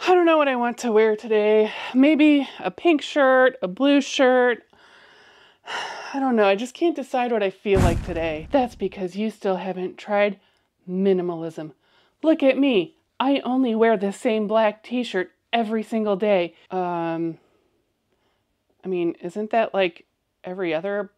I don't know what I want to wear today. Maybe a pink shirt, a blue shirt. I don't know. I just can't decide what I feel like today. That's because you still haven't tried minimalism. Look at me. I only wear the same black t-shirt every single day. I mean, isn't that like every other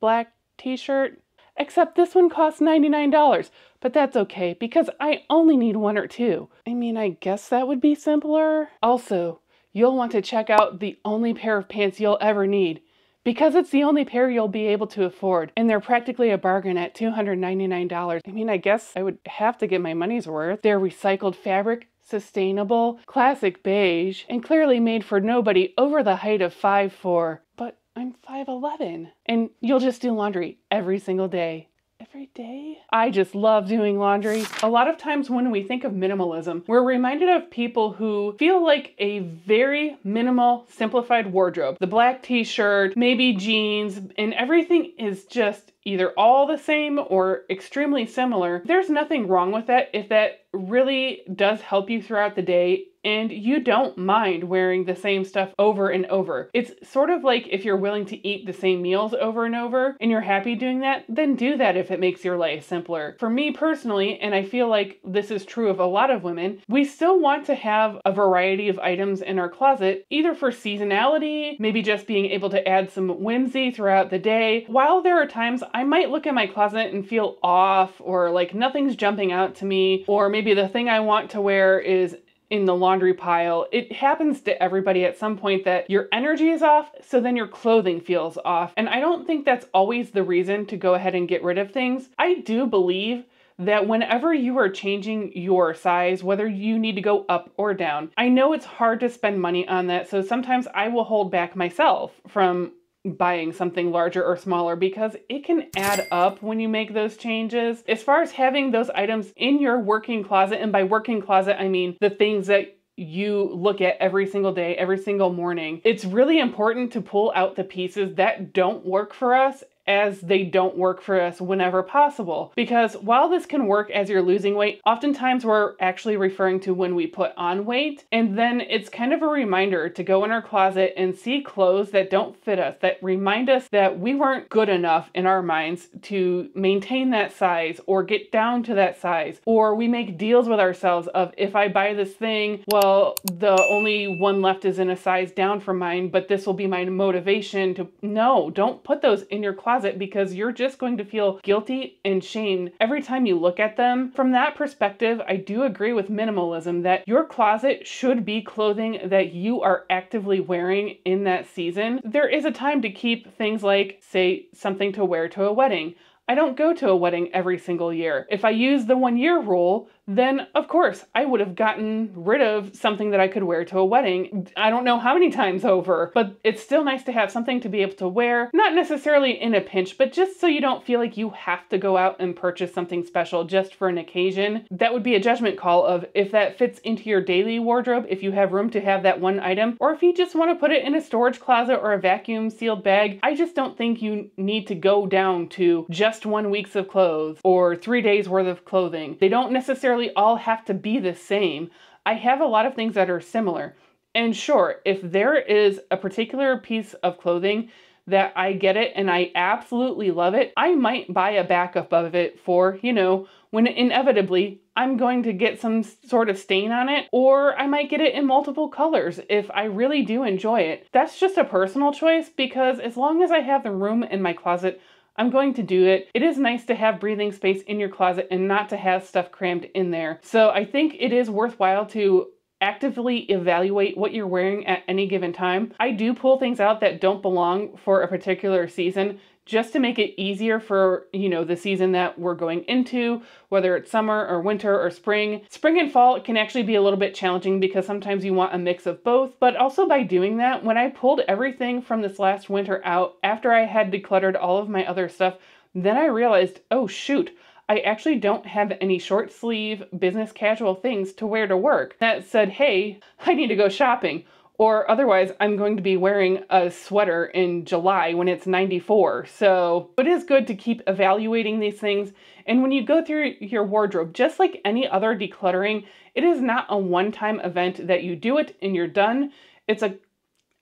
black t-shirt? Except this one costs $99, but that's okay because I only need one or two. I mean, I guess that would be simpler. Also, you'll want to check out the only pair of pants you'll ever need because it's the only pair you'll be able to afford, and they're practically a bargain at $299. I mean, I guess I would have to get my money's worth. They're recycled fabric, sustainable, classic beige, and clearly made for nobody over the height of 5'4". But I'm 5'11", and you'll just do laundry every single day. Every day? I just love doing laundry. A lot of times when we think of minimalism, we're reminded of people who feel like a very minimal, simplified wardrobe. The black t-shirt, maybe jeans, and everything is just either all the same or extremely similar. There's nothing wrong with that if that really does help you throughout the day and you don't mind wearing the same stuff over and over. It's sort of like if you're willing to eat the same meals over and over and you're happy doing that, then do that if it makes your life simpler. For me personally, and I feel like this is true of a lot of women, we still want to have a variety of items in our closet, either for seasonality, maybe just being able to add some whimsy throughout the day. While there are times I might look at my closet and feel off or like nothing's jumping out to me, or maybe the thing I want to wear is in the laundry pile. It happens to everybody at some point that your energy is off, so then your clothing feels off. And I don't think that's always the reason to go ahead and get rid of things. I do believe that whenever you are changing your size, whether you need to go up or down, I know it's hard to spend money on that, so sometimes I will hold back myself from buying something larger or smaller because it can add up when you make those changes. As far as having those items in your working closet, and by working closet, I mean the things that you look at every single day, every single morning, it's really important to pull out the pieces that don't work for us as they don't work for us whenever possible. Because while this can work as you're losing weight, oftentimes we're actually referring to when we put on weight. And then it's kind of a reminder to go in our closet and see clothes that don't fit us, that remind us that we weren't good enough in our minds to maintain that size or get down to that size. Or we make deals with ourselves of, if I buy this thing, well, the only one left is in a size down from mine, but this will be my motivation to... No, don't put those in your closet, because you're just going to feel guilty and shamed every time you look at them. From that perspective, I do agree with minimalism that your closet should be clothing that you are actively wearing in that season. There is a time to keep things like, say, something to wear to a wedding. I don't go to a wedding every single year. If I use the 1 year rule, then of course I would have gotten rid of something that I could wear to a wedding. I don't know how many times over, but it's still nice to have something to be able to wear, not necessarily in a pinch, but just so you don't feel like you have to go out and purchase something special just for an occasion. That would be a judgment call of if that fits into your daily wardrobe, if you have room to have that one item, or if you just want to put it in a storage closet or a vacuum sealed bag. I just don't think you need to go down to just 1 week's of clothes or 3 days worth of clothing. They don't necessarily all have to be the same. I have a lot of things that are similar. And sure, if there is a particular piece of clothing that I get it and I absolutely love it, I might buy a backup of it for, you know, when inevitably I'm going to get some sort of stain on it, or I might get it in multiple colors if I really do enjoy it. That's just a personal choice, because as long as I have the room in my closet, I'm going to do it. It is nice to have breathing space in your closet and not to have stuff crammed in there. So I think it is worthwhile to actively evaluate what you're wearing at any given time. I do pull things out that don't belong for a particular season, just to make it easier for, you know, the season that we're going into, whether it's summer or winter or spring. Spring and fall can actually be a little bit challenging because sometimes you want a mix of both. But also by doing that, when I pulled everything from this last winter out, after I had decluttered all of my other stuff, then I realized, oh shoot, I actually don't have any short sleeve business casual things to wear to work. That said, hey, I need to go shopping. or otherwise I'm going to be wearing a sweater in July when it's 94. So it is good to keep evaluating these things. And when you go through your wardrobe, just like any other decluttering, it is not a one-time event that you do it and you're done. It's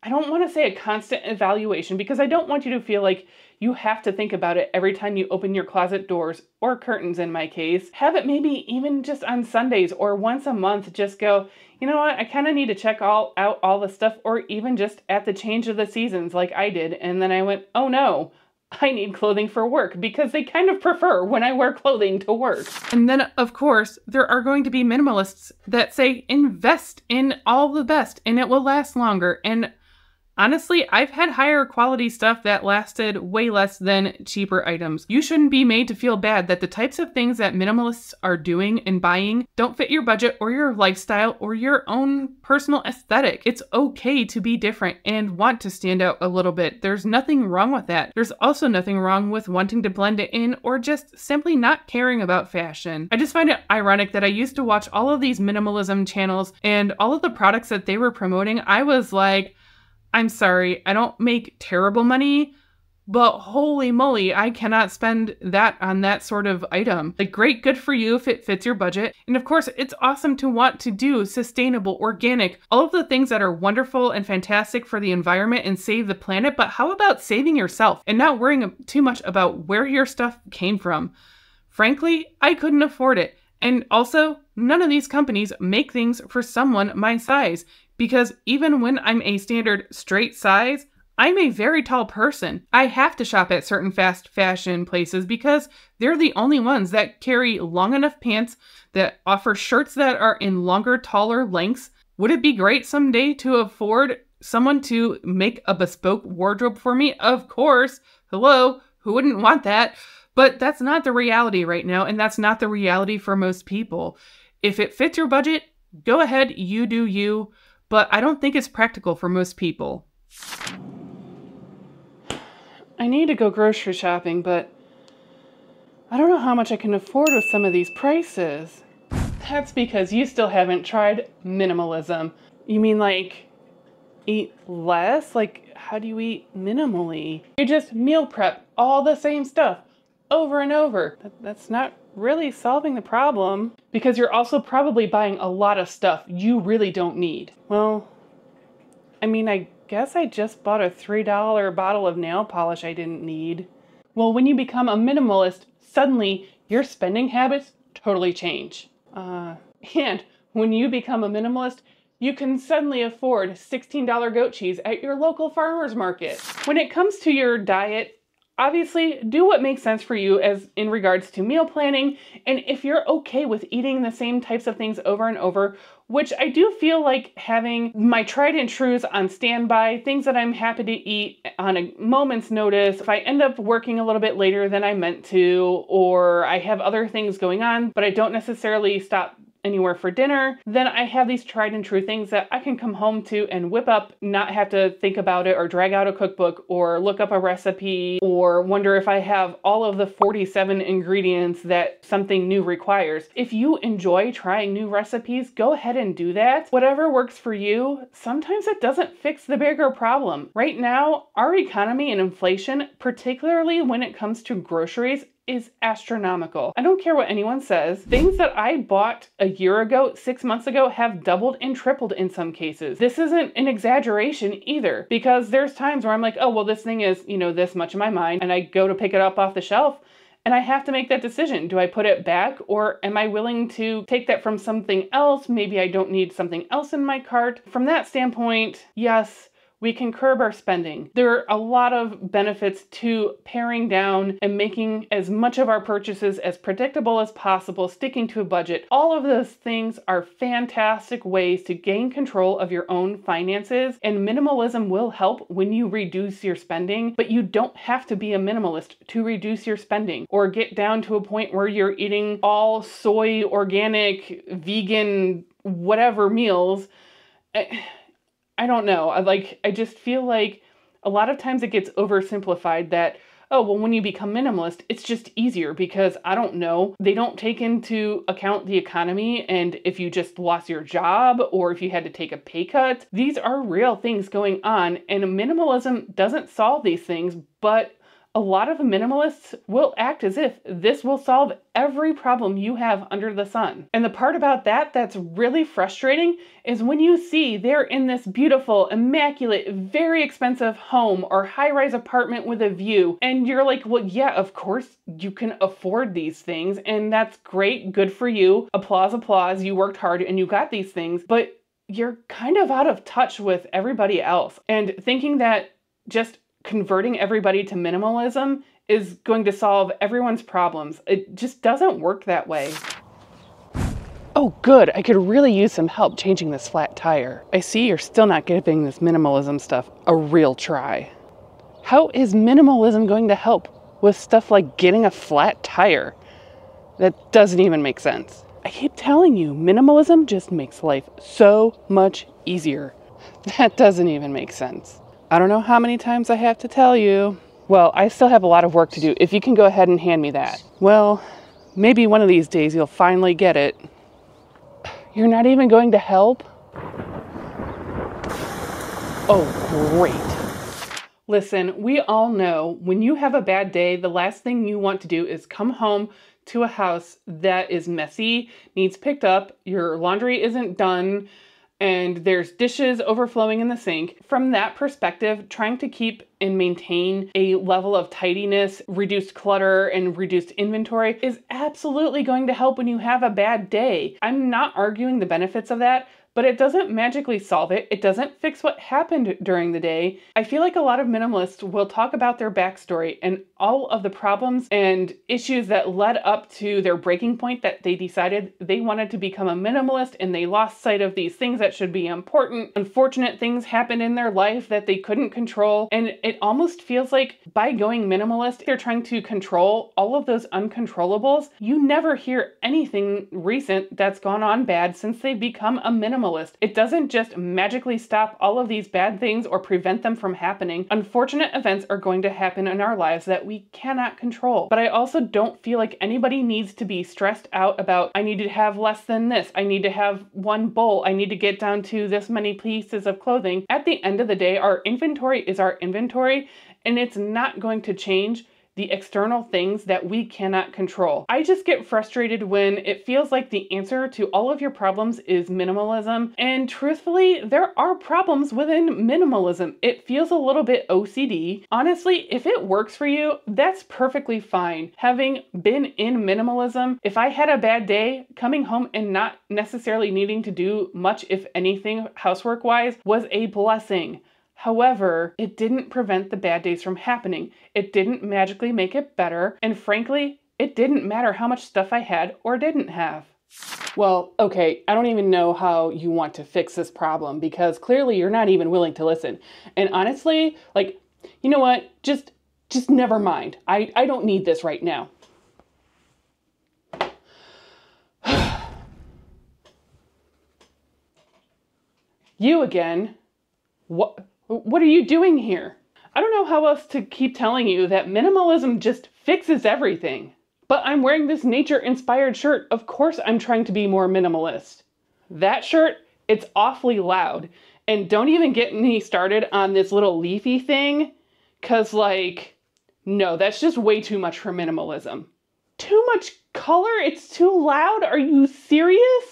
I don't want to say a constant evaluation, because I don't want you to feel like you have to think about it every time you open your closet doors or curtains in my case. Have it maybe even just on Sundays or once a month, just go, you know what, I kind of need to check out all the stuff, or even just at the change of the seasons like I did. And then I went, oh no, I need clothing for work, because they kind of prefer when I wear clothing to work. And then, of course, there are going to be minimalists that say invest in all the best and it will last longer. And honestly, I've had higher quality stuff that lasted way less than cheaper items. You shouldn't be made to feel bad that the types of things that minimalists are doing and buying don't fit your budget or your lifestyle or your own personal aesthetic. It's okay to be different and want to stand out a little bit. There's nothing wrong with that. There's also nothing wrong with wanting to blend it in or just simply not caring about fashion. I just find it ironic that I used to watch all of these minimalism channels, and all of the products that they were promoting, I was like, I'm sorry, I don't make terrible money, but holy moly, I cannot spend that on that sort of item. Like, great, good for you if it fits your budget. And of course, it's awesome to want to do sustainable, organic, all of the things that are wonderful and fantastic for the environment and save the planet. But how about saving yourself and not worrying too much about where your stuff came from? Frankly, I couldn't afford it. And also, none of these companies make things for someone my size, because even when I'm a standard straight size, I'm a very tall person. I have to shop at certain fast fashion places because they're the only ones that carry long enough pants, that offer shirts that are in longer, taller lengths. Would it be great someday to afford someone to make a bespoke wardrobe for me? Of course. Hello, who wouldn't want that? But that's not the reality right now, and that's not the reality for most people. If it fits your budget, go ahead, you do you. But I don't think it's practical for most people. I need to go grocery shopping, but I don't know how much I can afford with some of these prices. That's because you still haven't tried minimalism. You mean like eat less? Like, how do you eat minimally? You just meal prep all the same stuff over and over. That's not really solving the problem, because you're also probably buying a lot of stuff you really don't need. Well, I mean, I guess I just bought a $3 bottle of nail polish I didn't need. Well, when you become a minimalist, suddenly your spending habits totally change. And when you become a minimalist, you can suddenly afford $16 goat cheese at your local farmer's market. When it comes to your diet, obviously, do what makes sense for you as in regards to meal planning. And if you're okay with eating the same types of things over and over, which I do feel like having my tried and trues on standby, things that I'm happy to eat on a moment's notice, if I end up working a little bit later than I meant to, or I have other things going on, but I don't necessarily stop anywhere for dinner, then I have these tried and true things that I can come home to and whip up, not have to think about it or drag out a cookbook or look up a recipe or wonder if I have all of the 47 ingredients that something new requires. If you enjoy trying new recipes, go ahead and do that. Whatever works for you. Sometimes it doesn't fix the bigger problem. Right now, our economy and inflation, particularly when it comes to groceries, is astronomical. I don't care what anyone says. Things that I bought a year ago, 6 months ago, have doubled and tripled in some cases. This isn't an exaggeration either, because there's times where I'm like, oh, well, this thing is, this much in my mind, and I go to pick it up off the shelf, and I have to make that decision. Do I put it back, or am I willing to take that from something else? Maybe I don't need something else in my cart. From that standpoint, yes, we can curb our spending. There are a lot of benefits to paring down and making as much of our purchases as predictable as possible, sticking to a budget. All of those things are fantastic ways to gain control of your own finances, and minimalism will help when you reduce your spending, but you don't have to be a minimalist to reduce your spending or get down to a point where you're eating all soy, organic, vegan, whatever meals. I don't know. I just feel like a lot of times it gets oversimplified that, oh, well, when you become minimalist, it's just easier because, I don't know, they don't take into account the economy and if you just lost your job or if you had to take a pay cut. These are real things going on, and minimalism doesn't solve these things, but a lot of minimalists will act as if this will solve every problem you have under the sun. And the part about that that's really frustrating is when you see they're in this beautiful, immaculate, very expensive home or high-rise apartment with a view, and you're like, well, yeah, of course you can afford these things, and that's great, good for you, applause, applause, you worked hard and you got these things, but you're kind of out of touch with everybody else. And thinking that just converting everybody to minimalism is going to solve everyone's problems. It just doesn't work that way. Oh, good. I could really use some help changing this flat tire. I see you're still not giving this minimalism stuff a real try. How is minimalism going to help with stuff like getting a flat tire? That doesn't even make sense. I keep telling you, minimalism just makes life so much easier. That doesn't even make sense. I don't know how many times I have to tell you. Well, I still have a lot of work to do. If you can go ahead and hand me that. Well, maybe one of these days you'll finally get it. You're not even going to help? Oh, great. Listen, we all know when you have a bad day, the last thing you want to do is come home to a house that is messy, needs picked up, your laundry isn't done, and there's dishes overflowing in the sink. From that perspective, trying to keep and maintain a level of tidiness, reduced clutter, and reduced inventory is absolutely going to help when you have a bad day. I'm not arguing the benefits of that, but it doesn't magically solve it. It doesn't fix what happened during the day. I feel like a lot of minimalists will talk about their backstory and all of the problems and issues that led up to their breaking point that they decided they wanted to become a minimalist and they lost sight of these things that should be important. Unfortunate things happened in their life that they couldn't control. And it almost feels like by going minimalist, they're trying to control all of those uncontrollables. You never hear anything recent that's gone on bad since they've become a minimalist. It doesn't just magically stop all of these bad things or prevent them from happening. Unfortunate events are going to happen in our lives that we cannot control. But I also don't feel like anybody needs to be stressed out about, I need to have less than this, I need to have one bowl, I need to get down to this many pieces of clothing. At the end of the day, our inventory is our inventory, and it's not going to change the external things that we cannot control. I just get frustrated when it feels like the answer to all of your problems is minimalism. And truthfully, there are problems within minimalism. It feels a little bit OCD. Honestly, if it works for you, that's perfectly fine. Having been in minimalism, if I had a bad day, coming home and not necessarily needing to do much, if anything, housework-wise, was a blessing. However, it didn't prevent the bad days from happening. It didn't magically make it better. And frankly, it didn't matter how much stuff I had or didn't have. Well, okay, I don't even know how you want to fix this problem because clearly you're not even willing to listen. And honestly, like, you know what? Just never mind. I don't need this right now. You again? What are you doing here? I don't know how else to keep telling you that minimalism just fixes everything. But I'm wearing this nature-inspired shirt. Of course I'm trying to be more minimalist. That shirt, it's awfully loud. And don't even get me started on this little leafy thing, because like, no, that's just way too much for minimalism. Too much color? It's too loud? Are you serious?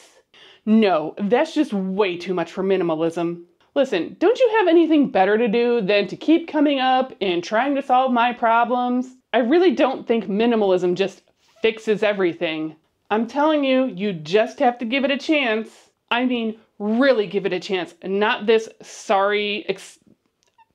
No, that's just way too much for minimalism. Listen, don't you have anything better to do than to keep coming up and trying to solve my problems? I really don't think minimalism just fixes everything. I'm telling you, you just have to give it a chance. I mean, really give it a chance, not this sorry,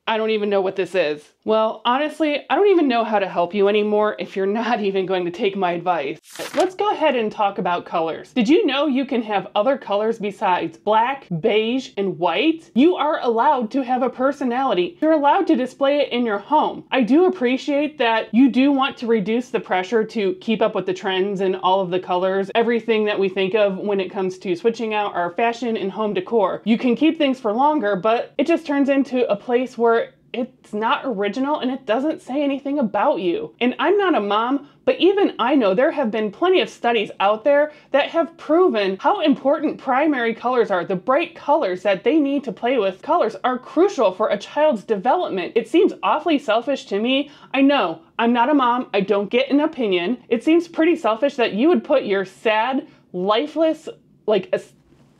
I don't even know what this is. Well, honestly, I don't even know how to help you anymore if you're not even going to take my advice. Let's go ahead and talk about colors. Did you know you can have other colors besides black, beige, and white? You are allowed to have a personality. You're allowed to display it in your home. I do appreciate that you do want to reduce the pressure to keep up with the trends and all of the colors, everything that we think of when it comes to switching out our fashion and home decor. You can keep things for longer, but it just turns into a place where it's not original and it doesn't say anything about you. And I'm not a mom, but even I know there have been plenty of studies out there that have proven how important primary colors are. The bright colors that they need to play with. Colors are crucial for a child's development. It seems awfully selfish to me. I know, I'm not a mom. I don't get an opinion. It seems pretty selfish that you would put your sad, lifeless, like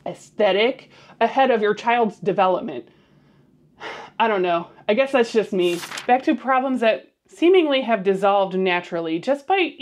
aesthetic ahead of your child's development. I don't know. I guess that's just me. Back to problems that seemingly have dissolved naturally just by,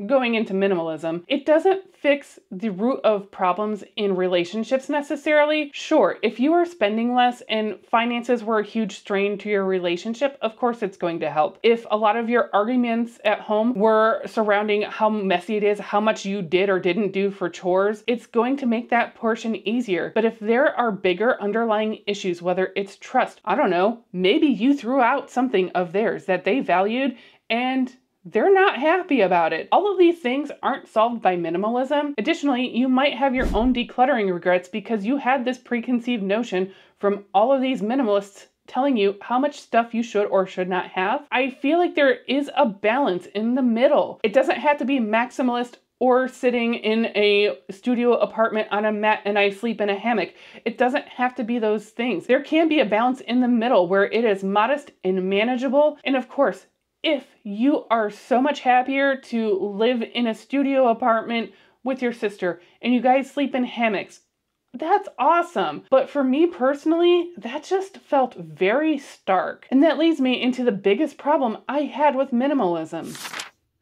going into minimalism. It doesn't fix the root of problems in relationships necessarily. Sure, if you are spending less and finances were a huge strain to your relationship, of course it's going to help. If a lot of your arguments at home were surrounding how messy it is, how much you did or didn't do for chores, it's going to make that portion easier. But if there are bigger underlying issues, whether it's trust, I don't know, maybe you threw out something of theirs that they valued and they're not happy about it. All of these things aren't solved by minimalism. Additionally, you might have your own decluttering regrets because you had this preconceived notion from all of these minimalists telling you how much stuff you should or should not have. I feel like there is a balance in the middle. It doesn't have to be maximalist or sitting in a studio apartment on a mat and I sleep in a hammock. It doesn't have to be those things. There can be a balance in the middle where it is modest and manageable. And of course, if you are so much happier to live in a studio apartment with your sister and you guys sleep in hammocks, that's awesome. But for me personally, that just felt very stark. And that leads me into the biggest problem I had with minimalism.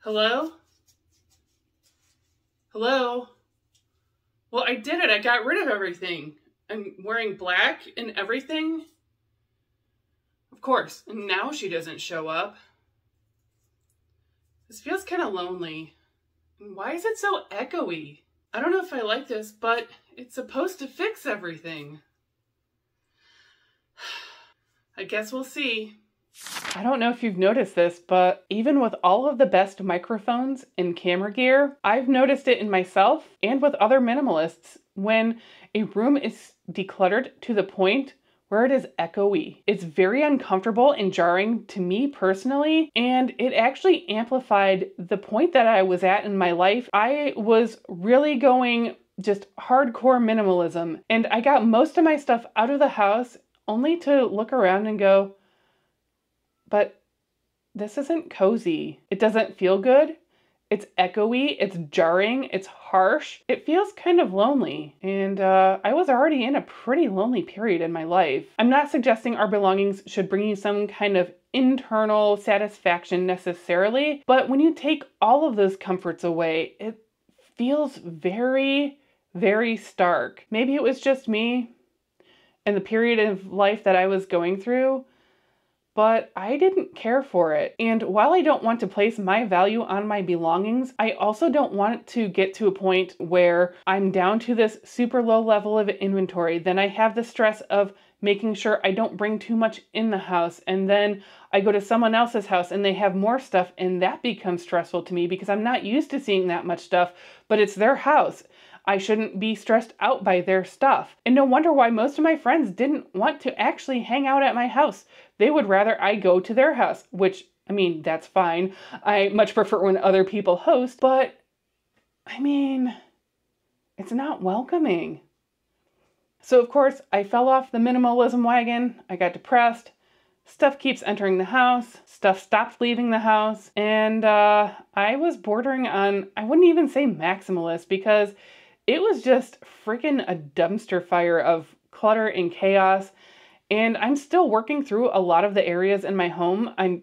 Hello? Hello? Well, I did it. I got rid of everything. I'm wearing black and everything. Of course, and now she doesn't show up. This feels kind of lonely. Why is it so echoey? I don't know if I like this, but it's supposed to fix everything. I guess we'll see. I don't know if you've noticed this, but even with all of the best microphones and camera gear, I've noticed it in myself and with other minimalists when a room is decluttered to the point where it is echoey. It's very uncomfortable and jarring to me personally, and it actually amplified the point that I was at in my life. I was really going just hardcore minimalism, and I got most of my stuff out of the house only to look around and go, but this isn't cozy. It doesn't feel good. It's echoey, it's jarring, it's harsh. It feels kind of lonely. And I was already in a pretty lonely period in my life. I'm not suggesting our belongings should bring you some kind of internal satisfaction necessarily, but when you take all of those comforts away, it feels very, very stark. Maybe it was just me and the period of life that I was going through, but I didn't care for it. And while I don't want to place my value on my belongings, I also don't want it to get to a point where I'm down to this super low level of inventory. Then I have the stress of making sure I don't bring too much in the house. And then I go to someone else's house and they have more stuff, and that becomes stressful to me because I'm not used to seeing that much stuff, but it's their house. I shouldn't be stressed out by their stuff. And no wonder why most of my friends didn't want to actually hang out at my house. They would rather I go to their house, which, I mean, that's fine. I much prefer when other people host, but I mean, it's not welcoming. So of course, I fell off the minimalism wagon. I got depressed. Stuff keeps entering the house. Stuff stopped leaving the house. And I was bordering on, I wouldn't even say maximalist, because it was just freaking a dumpster fire of clutter and chaos. And I'm still working through a lot of the areas in my home. I'm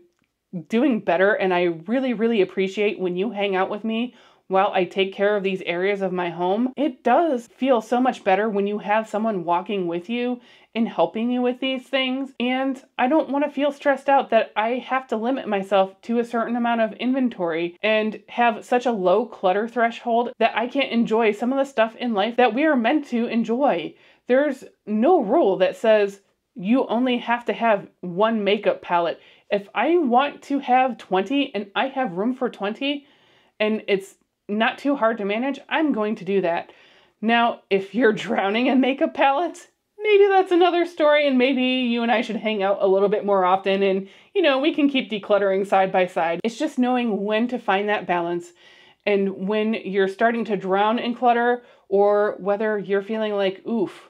doing better, and I really, really appreciate when you hang out with me while I take care of these areas of my home. It does feel so much better when you have someone walking with you and helping you with these things. And I don't want to feel stressed out that I have to limit myself to a certain amount of inventory and have such a low clutter threshold that I can't enjoy some of the stuff in life that we are meant to enjoy. There's no rule that says you only have to have one makeup palette. If I want to have 20 and I have room for 20 and it's not too hard to manage, I'm going to do that. Now, if you're drowning in makeup palettes, maybe that's another story, and maybe you and I should hang out a little bit more often, and we can keep decluttering side by side. It's just knowing when to find that balance, and when you're starting to drown in clutter, or whether you're feeling like, oof,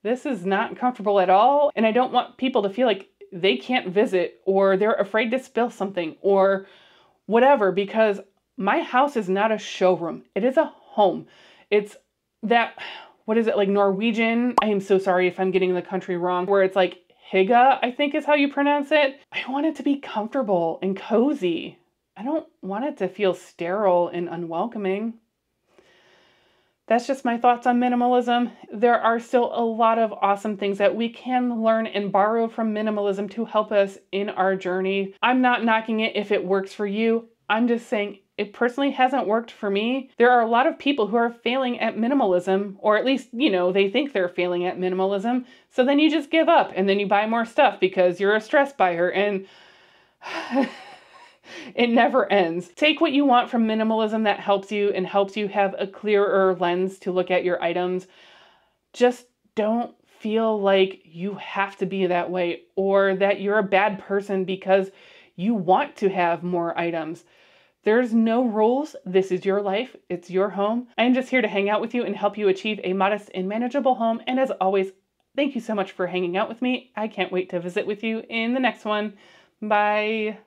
this is not comfortable at all, and I don't want people to feel like they can't visit, or they're afraid to spill something, or whatever, because my house is not a showroom. It is a home. It's that, what is it, like Norwegian? I am so sorry if I'm getting the country wrong, where it's like Higa, I think is how you pronounce it. I want it to be comfortable and cozy. I don't want it to feel sterile and unwelcoming. That's just my thoughts on minimalism. There are still a lot of awesome things that we can learn and borrow from minimalism to help us in our journey. I'm not knocking it if it works for you. I'm just saying it personally hasn't worked for me. There are a lot of people who are failing at minimalism, or at least, they think they're failing at minimalism. So then you just give up and then you buy more stuff because you're a stress buyer, and it never ends. Take what you want from minimalism that helps you and helps you have a clearer lens to look at your items. Just don't feel like you have to be that way, or that you're a bad person because you want to have more items. There's no rules. This is your life. It's your home. I'm just here to hang out with you and help you achieve a modest and manageable home. And as always, thank you so much for hanging out with me. I can't wait to visit with you in the next one. Bye.